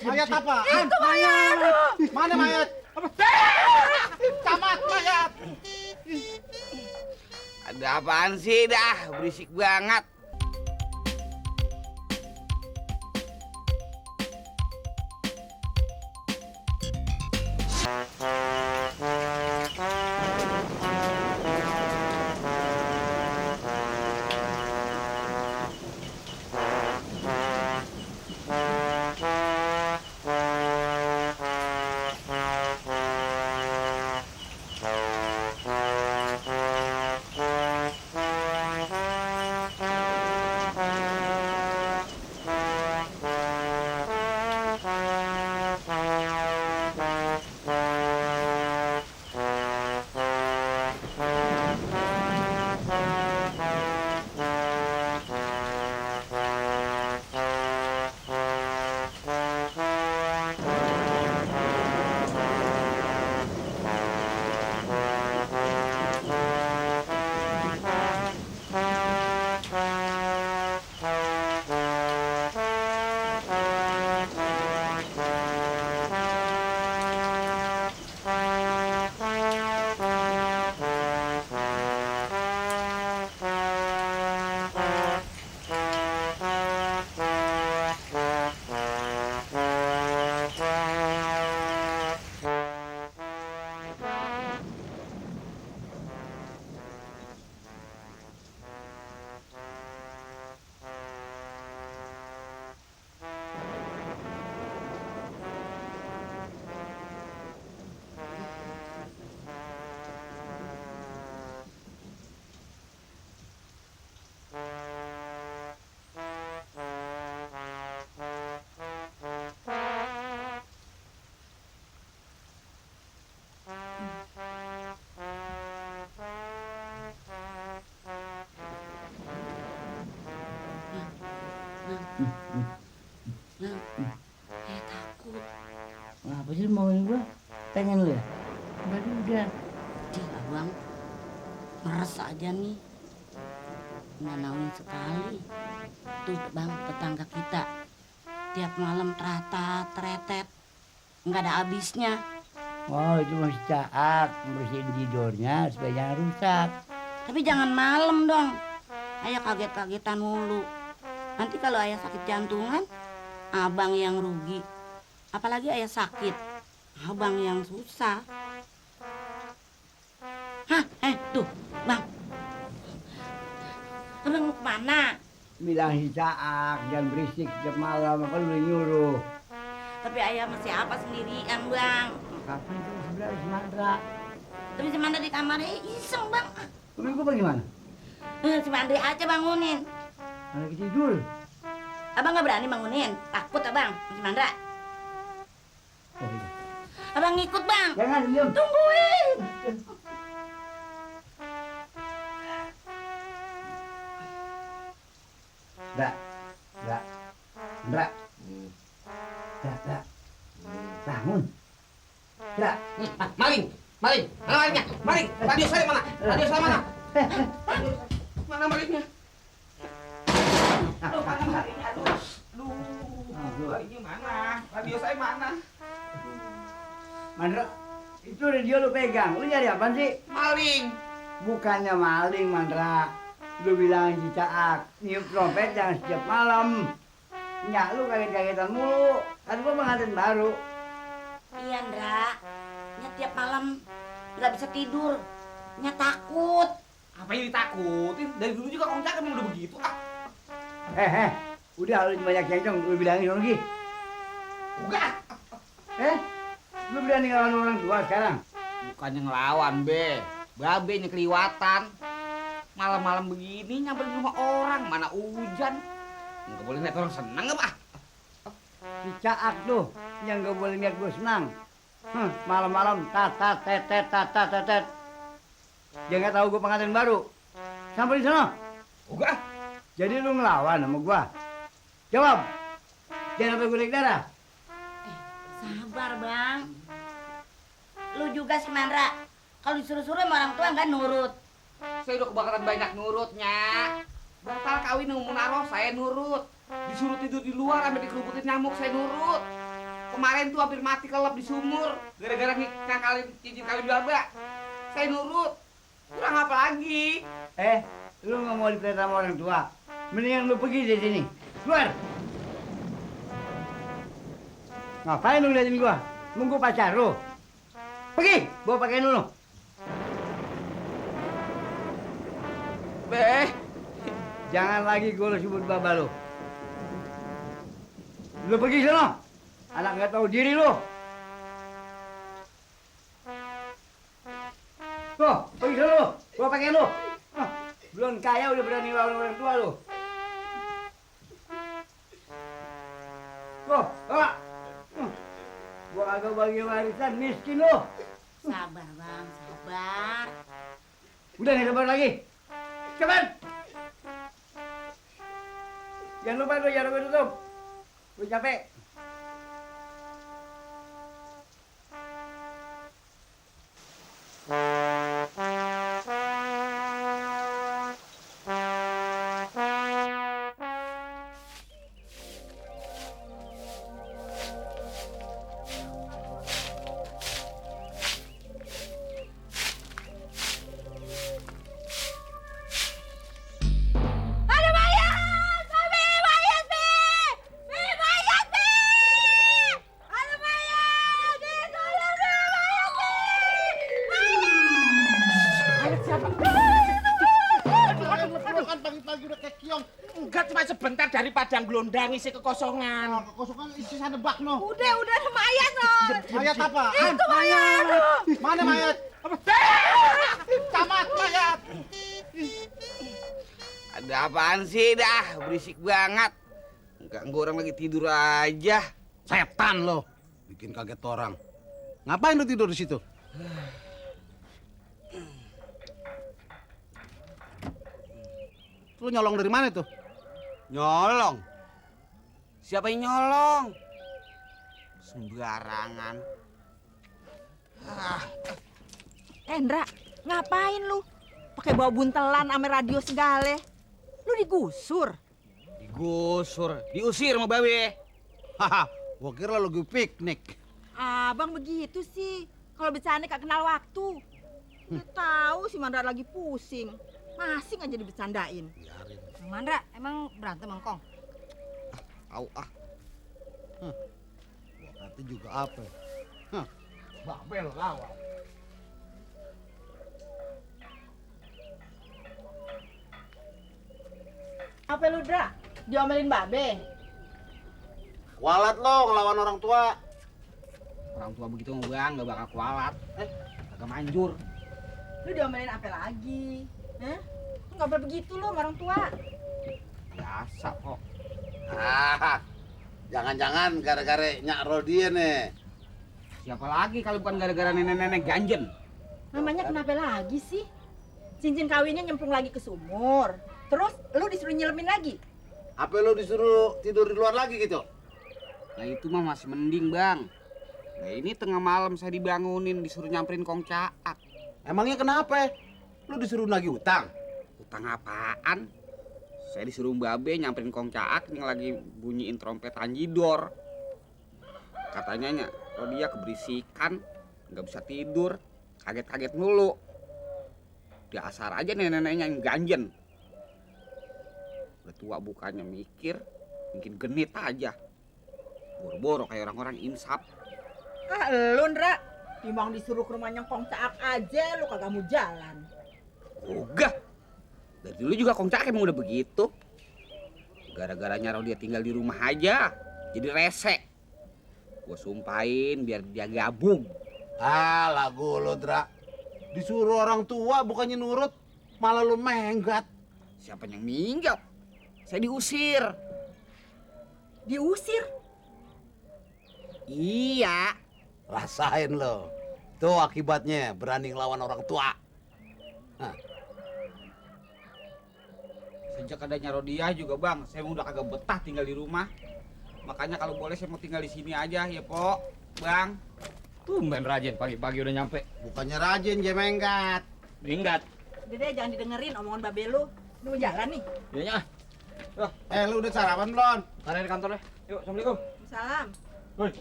Mayat apa? Itu mayat. Mana mayat? Camat mayat. Ada apaan sih dah? Berisik banget. Takut. Apa sih mauin gua? Pengen lu ya? Berarti udah. Dia abang meres aja nih. Nanauin sekali. Tuh bang, tetangga kita tiap malam teretet, nggak ada habisnya. Oh, itu masih Caak membersihin tidurnya supaya jangan rusak. Tapi jangan malam dong. Ayah kaget-kagetan mulu. Nanti kalau ayah sakit jantungan, abang yang rugi. Apalagi ayah sakit, abang yang susah. Hah, tuh, bang. Abang mau kemana? Bilang si Caak jangan berisik setiap malam, apa lu nyuruh. Tapi ayah masih apa sendirian, bang? Kapan itu sebelah si Mandra? Tapi si Mandra di kamarnya iseng, bang. Tapi gua bagaimana? Si Mandra aja bangunin. Lagi tidur. Abang nggak berani bangunin, takut abang, si Mandra. Oh, iya. Abang ngikut, bang. Jangan, diam. Tungguin. Ndra. Bangun. Ndra. Maling. Mana malingnya? Maling. Radio saya mana? Mana? Mana malingnya? Aduh, mana malingnya? Aduh, malingnya mana? Radio saya mana? Mandra, itu radio lu pegang. Lu nyari apaan sih? Maling. Bukannya maling, Mandra. Lu bilang si Caak, niup trompet jangan setiap malam. Nyak lu kaget-kagetan mulu. Kan gua pengantin baru. Iya, Ndra. Nya tiap malam nggak bisa tidur. Nya takut. Apa yang ditakutin? Dari dulu juga Om Cak emang udah begitu. Udah lu banyak cengcong, lu bilangin lagi. Enggak. Lu berani ngelawan orang tua sekarang? Bukannya ngelawan, Be. Babe nyekeliwatan. Malam-malam begini nyamperin rumah orang, mana hujan. Nggak boleh lihat orang senang apa? Si Caak tuh yang gak boleh lihat gue senang. Malam-malam tetet. Dia nggak tahu gue pengantin baru. Sampai di sana. Enggak. Jadi lu ngelawan sama gua? Jawab. Jangan sampai gue naik darah. Sabar, bang. Lu juga si Mandra. Kalau disuruh-suruh sama orang tua nggak nurut. Saya udah kebakaran banyak nurutnya. Batal kawin mau naruh, saya nurut. Disuruh tidur di luar sampai dikerubutin nyamuk, saya nurut. Kemarin tuh hampir mati kelap di sumur gara-gara ngakalin cincin kawin Baba. Saya nurut. Kurang apa lagi? Lu nggak mau dipelihara sama orang tua? Mendingan lu pergi dari sini. Keluar! Ngapain lu liatin gua? Nunggu pacar lu? Pergi! Bawa pakaian lu. Be. Jangan lagi gua lu sebut baba lu. Lu pergi sana. Anak nggak tahu diri lu. Tuh, pergi sana lu. Bawa pakaian lu. Belum kaya udah berani lawan orang tua lu. Tuh, bawa. Gua agak bagi warisan miskin lu. Sabar bang, sabar. Udah nggak sabar lagi. Cepat. Jangan lupa tuh, jangan lupa tutup. Gue capek. Ada mayat! Sabi, mayat, Bi! Bi, mayat, Bi! Ada mayat! Bi, tolong, Bi, mayat, Bi! Anak siapa? Kan pagi-pagi udah kayak kiong. Enggak, cuma sebentar dari padang gelondang isi kekosongan. Kosongan isi sana bak no. Udah ada mayat, non! Mayat apa? Itu mayat! Mana mayat? Camat mayat. Ada apaan sih dah? Berisik banget. Ganggu orang lagi tidur aja. Setan lo. Bikin kaget orang. Ngapain lo tidur di situ? Lu nyolong dari mana tuh? Nyolong? Siapa yang nyolong? Sembarangan. Endra, ngapain lu? Pakai bawa buntelan ame radio segala. Lu digusur. Digusur, diusir sama Babe. Haha, gua kira lo lagi piknik. Abang begitu sih. Kalau bercanda gak kenal waktu. Udah tahu si Mandra lagi pusing. Masih aja dibercandain. Biarin. Mandra, emang berantem engkong? Tahu ah. Gua kata juga apa? Babel lawan. Apa lu, Dra? Diomelin Babe? Kualat lo ngelawan orang tua. Orang tua begitu mah Bang, gak bakal kualat. Kagak manjur. Lu diomelin apa lagi? Hah? Lu gak boleh begitu lu sama orang tua. Biasa kok. Jangan-jangan gara-gara nyak Rodie nih. Siapa lagi kalau bukan gara-gara nenek-nenek ganjen? Namanya kenapa lagi sih? Cincin kawinnya nyemplung lagi ke sumur. Terus lu disuruh nyelemin lagi? Apa lo disuruh tidur di luar lagi gitu? Nah itu mah masih mending Bang. Nah ini tengah malam saya dibangunin disuruh nyamperin Kong Caak. Emangnya kenapa? Lu disuruh nagih utang? Utang apaan? Saya disuruh Babe nyamperin Kong Caak yang lagi bunyiin trompet Tanjidor. Katanya nya, kalau dia keberisikan, nggak bisa tidur, kaget-kaget mulu. Dasar aja nenek-neneknya yang ganjen. Udah tua bukannya mikir, mungkin genit aja. Boro-boro kayak orang-orang insaf. Ah, lu Ndra, timbang disuruh ke rumahnya Kong Caak aja lu kagak mau jalan. Ogah. Dari dulu juga Kong Caak emang udah begitu. Gara-gara nyarau dia tinggal di rumah aja, jadi rese. Gue sumpahin biar dia gabung. Lagu lo, Dra. Disuruh orang tua bukannya nurut, malah lu menggat. Siapa yang minggat? Saya diusir. Diusir? Iya. Rasain lo. Tuh akibatnya berani ngelawan orang tua. Sejak adanya Rodia juga Bang, saya udah kagak betah tinggal di rumah. Makanya kalau boleh saya mau tinggal di sini aja ya, Pok. Bang. Tumben rajin pagi-pagi udah nyampe. Bukannya rajin, dia menggat. Minggat. Udah deh, jangan didengerin omongan babe lu. Lu mau jalan nih. Iya. Lu udah sarapan belum? Tarik di kantor deh. Yuk, assalamualaikum. Salam. Hei,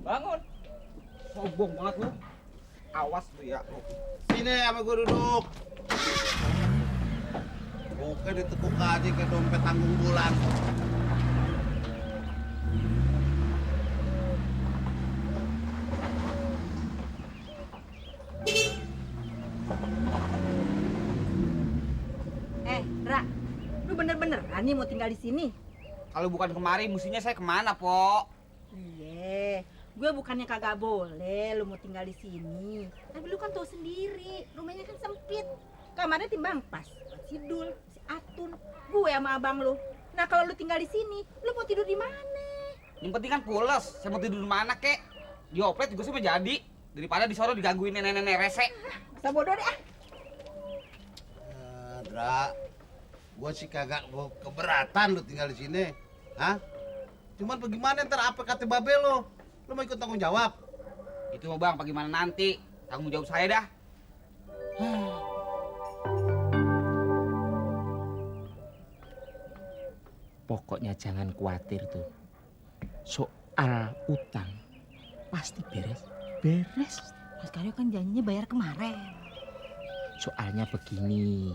bangun. Sombong banget lu. Awas lu ya. Sini sama gue duduk. Bukan ditekuk aja ke dompet tanggung bulan. Ra, lu bener-beneran nih mau tinggal di sini? Kalau bukan kemari, mestinya saya kemana, Po? Iya, gue bukannya kagak boleh lu mau tinggal di sini. Tapi lu kan tahu sendiri, rumahnya kan sempit. Kamarnya timbang pas, si Dul, si Atun, gue sama abang lu. Nah kalau lu tinggal di sini, lu mau tidur di mana? Yang penting kan pules. Saya mau tidur di mana, kek? Di oplet juga sih menjadi. Daripada di sono digangguin nenek-nenek rese. Masa bodoh deh ah. Dra, gue sih kagak keberatan lu tinggal di sini. Hah? Cuman bagaimana ntar apa kata babe lo? Lu mau ikut tanggung jawab? Itu mah bang, bagaimana nanti? Tanggung jawab saya dah. Pokoknya jangan khawatir tuh. Soal utang pasti beres. Beres. Mas Karyo kan janjinya bayar kemarin. Soalnya begini,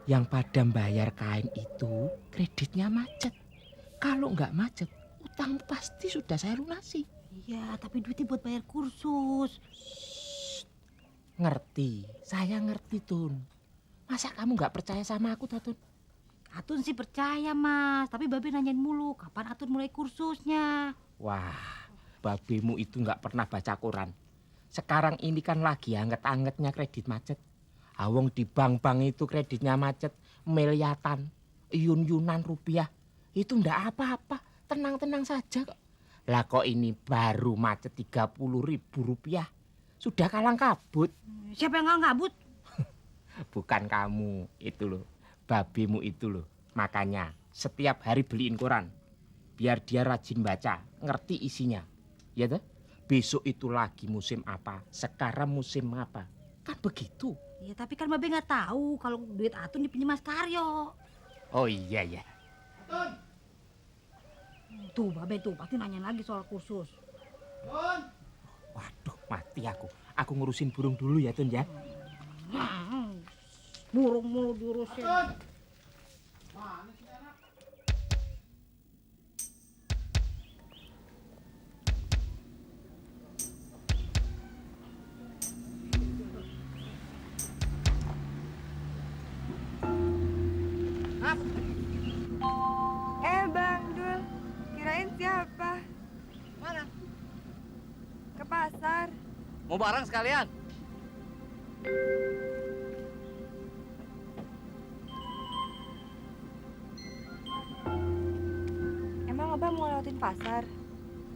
yang pada bayar kain itu kreditnya macet. Kalau nggak macet, utang pasti sudah saya lunasi. Iya, tapi duitnya buat bayar kursus. Ngerti, saya ngerti Tun. Masa kamu nggak percaya sama aku Tun? Atun sih percaya mas, tapi Babe nanyain mulu kapan Atun mulai kursusnya. Wah, babemu itu nggak pernah baca koran. Sekarang ini kan lagi anget-angetnya kredit macet. Awong di bank-bank itu kreditnya macet, miliatan, yun-yunan rupiah. Itu ndak apa-apa, tenang-tenang saja kok. Lah kok ini baru macet 30.000 rupiah. Sudah kalang kabut. Siapa yang nggak ngabut? Bukan kamu, itu loh. Babemu itu loh. Makanya setiap hari beliin koran. Biar dia rajin baca, ngerti isinya. Ya toh? Besok itu lagi musim apa, sekarang musim apa. Kan begitu. Ya tapi kan Babe nggak tahu kalau duit Atun dipinjam Mas Karyo. Oh iya ya. Tuh Babe tuh pasti nanya lagi soal kursus. Waduh, mati aku. Aku ngurusin burung dulu ya, Tun ya. Burung mulu diurusin. Bang Dul, kirain siapa? Mana? Ke pasar. Mau barang sekalian? Emang Abang mau lewatin pasar?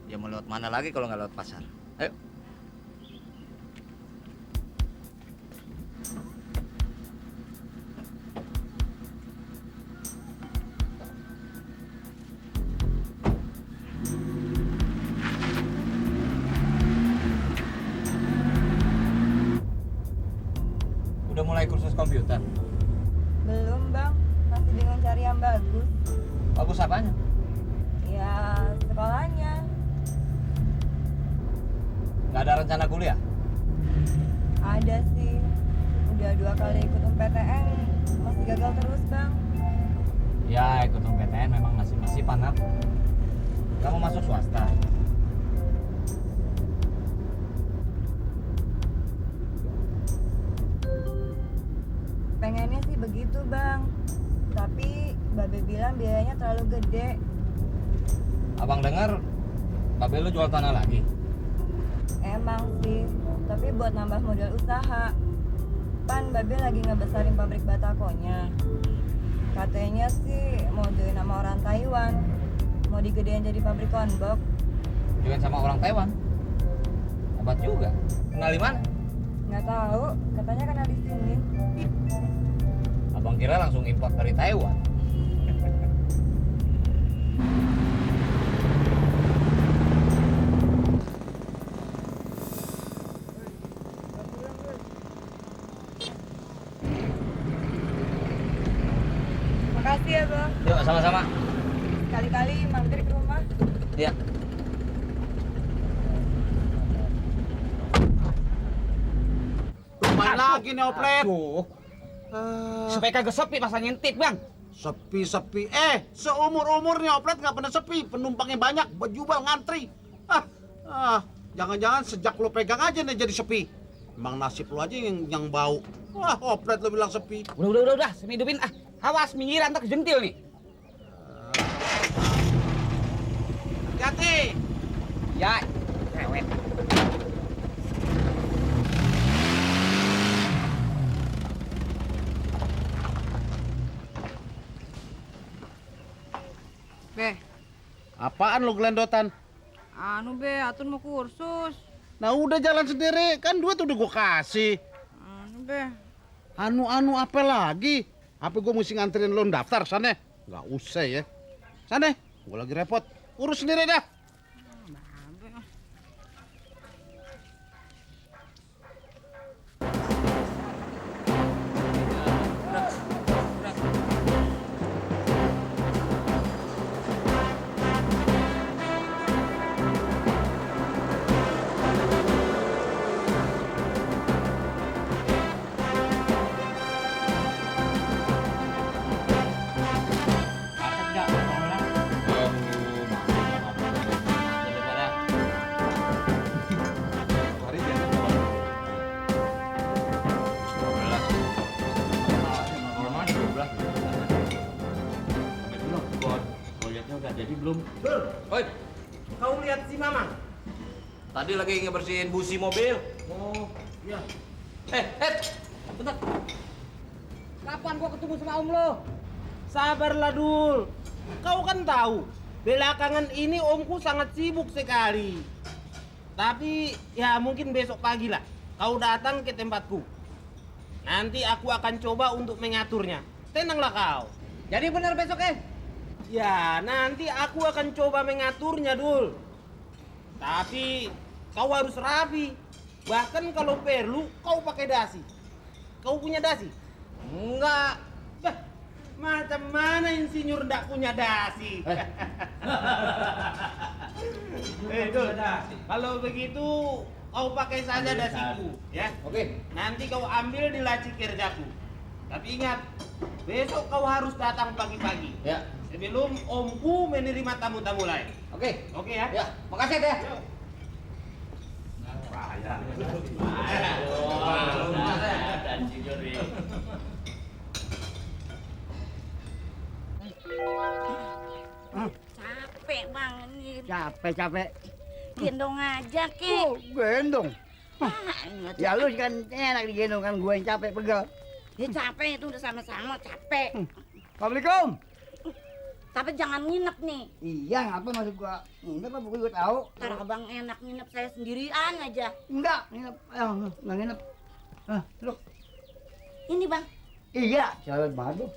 Ya mau lewat mana lagi kalau nggak lewat pasar? Ayo. Udah mulai kursus komputer? Belum Bang, masih bingung cari yang bagus. Bagus apanya? Ya sekolahnya. Nggak ada rencana kuliah? Ada sih, udah 2 kali ikut PTN, masih gagal terus Bang. Ya ikut PTN memang masih panap. Kamu masuk swasta? Pengennya sih begitu Bang, tapi Babe bilang biayanya terlalu gede. Abang dengar Babe lu jual tanah lagi? Emang sih, tapi buat nambah modal usaha. Pan Babe lagi ngebesarin pabrik batakonya. Katanya sih mau join sama orang Taiwan. Mau digedein jadi pabrik konbok. Join sama orang Taiwan? Hebat juga. Kenal di mana? Nggak tahu, katanya kenal di sini. Abang kira langsung import dari Taiwan. Makasih ya Bang. Yuk sama-sama. Kali-kali mampir ke rumah. Iya. lagi nih oplet. Aduh, supaya kagak sepi pas ngintip, Bang. Sepi. Seumur-umur nih oplet nggak pernah sepi. Penumpangnya banyak, berjubel ngantri. Jangan-jangan sejak lo pegang aja nih jadi sepi. Emang nasib lo aja yang bau. Wah, oplet lo bilang sepi. Udah, semi hidupin. Awas, minggiran, ntar kejentil nih. Hati-hati. Ya, cewek. Be, Apaan lo gelendotan? anu be, Atun mau kursus. Nah udah jalan sendiri, kan duit udah gue kasih. Anu be, Anu apa lagi? Apa gue mesti nganterin lo daftar sana? Gak usah ya. Sana, gue lagi repot. Urus sendiri dah. Oi, kau lihat si Mamang? Tadi lagi ngebersihin busi mobil. Oh, iya. Bentar. Kapan gua ketemu sama om lo? Sabarlah, Dul. Kau kan tahu, belakangan ini omku sangat sibuk sekali. Tapi ya mungkin besok pagi lah kau datang ke tempatku. Nanti aku akan coba untuk mengaturnya. Tenanglah kau. Jadi benar besok Ya, nanti aku akan coba mengaturnya, Dul. Tapi kau harus rapi. Bahkan kalau perlu, kau pakai dasi. Kau punya dasi? Enggak. Bah, macam mana insinyur ndak punya dasi? Dul, kalau begitu kau pakai saja dasiku, ya. Oke. Nanti kau ambil di laci kerjaku. Tapi ingat, besok kau harus datang pagi-pagi. Ya. Sebelum omku menerima tamu-tamu lain. Oke. Oke ya? Ya, makasih deh. Capek bang ini. Capek. Gendong aja ke. Oh, gendong. Ya lu Ya, kan enak digendong kan gue yang capek pegel. capek itu udah sama-sama capek. Assalamualaikum. Tapi jangan nginep nih. Iya, ngapa maksud gua? Nginep apa gue tahu. Ntar abang enak nginep saya sendirian aja. Enggak, nginep. Enggak nginep. Lu. Ini bang. Iya, cewek banget lu.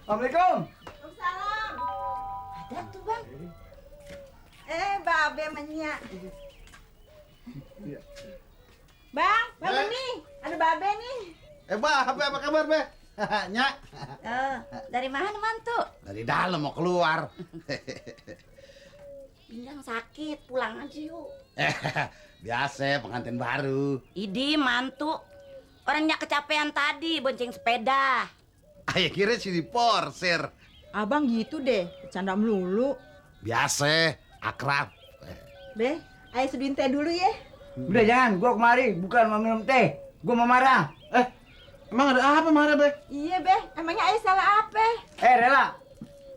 Assalamualaikum. Waalaikumsalam. Ada tuh bang. Babe menyak. Bang, babe nih. Ada babe nih. Apa kabar, Be? Nyak. Dari mana mantu? Dari dalam mau keluar. Pinggang sakit, pulang aja yuk. Biasa pengantin baru. Idi mantu. Orangnya kecapean tadi bonceng sepeda. Ayah kira si diporsir. Abang gitu deh, bercanda melulu. Biasa, akrab. Be, ayo seduhin teh dulu ya. Udah jangan, gua kemari bukan mau minum teh. Gua mau marah. Emang ada apa marah, Be? Iya, Be. Emangnya ayo salah apa? Rela.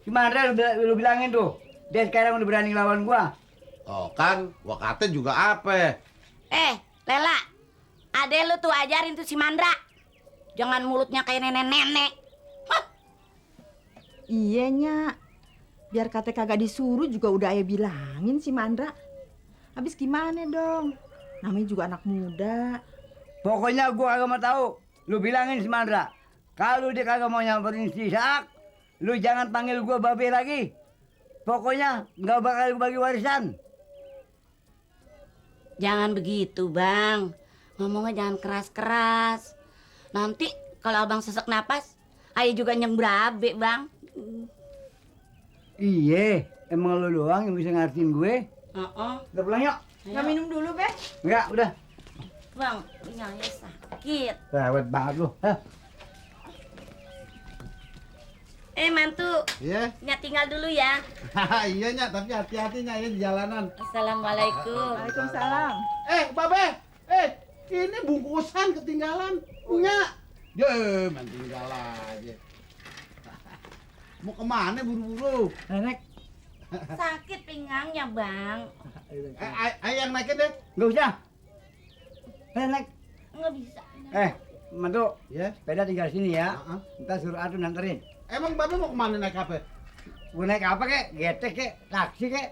Si Mandra lu bilangin tuh. Dia sekarang udah berani lawan gua. Oh kan, gua kata juga apa? Lela. Ade lu tuh ajarin tuh si Mandra. Jangan mulutnya kayak nenek-nenek. Iya, Nyak. Biar kata kagak disuruh juga udah ayah bilangin si Mandra. Habis gimana dong? Namanya juga anak muda. Pokoknya gua kagak mau tahu. Lu bilangin si Mandra. Kalau dia kagak mau nyamperin si Sak, lu jangan panggil gua babe lagi. Pokoknya nggak bakal gua bagi warisan. Jangan begitu, Bang. Ngomongnya jangan keras-keras. Nanti kalau abang sesek napas, ayah juga nyeng berabe, Bang. Iya, emang lu doang yang bisa ngertiin gue. Heeh. Udah pulang yuk. Nggak minum dulu, Be? Enggak, udah. Bang, pinggangnya sakit. Rewet banget lu. Hah? Mantu, Iya. Nya tinggal dulu ya. Iya Nya, tapi hati-hati Nya ya di jalanan. Assalamualaikum. Waalaikumsalam. Babe. Ini bungkusan ketinggalan. Punya. Ya, main tinggal aja. Mau kemana buru-buru? Nenek, Sakit pinggangnya, Bang. Ayo yang naikin deh. enggak usah. Nenek, Nggak bisa. mantu, Ya. sepeda tinggal sini ya. Heeh. Ntar suruh Atun nganterin. Emang Babe mau kemana naik apa? Mau naik apa kek? Getek kek? Taksi kek?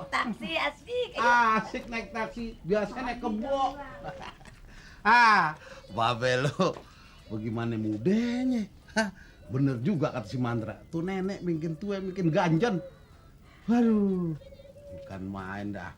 Taksi asik. Asik naik taksi, biasanya naik kebo. Babe lo, bagaimana mudanya? Bener juga kata si Mandra. Tuh nenek bikin tua, bikin ganjen. Waduh, bukan main dah.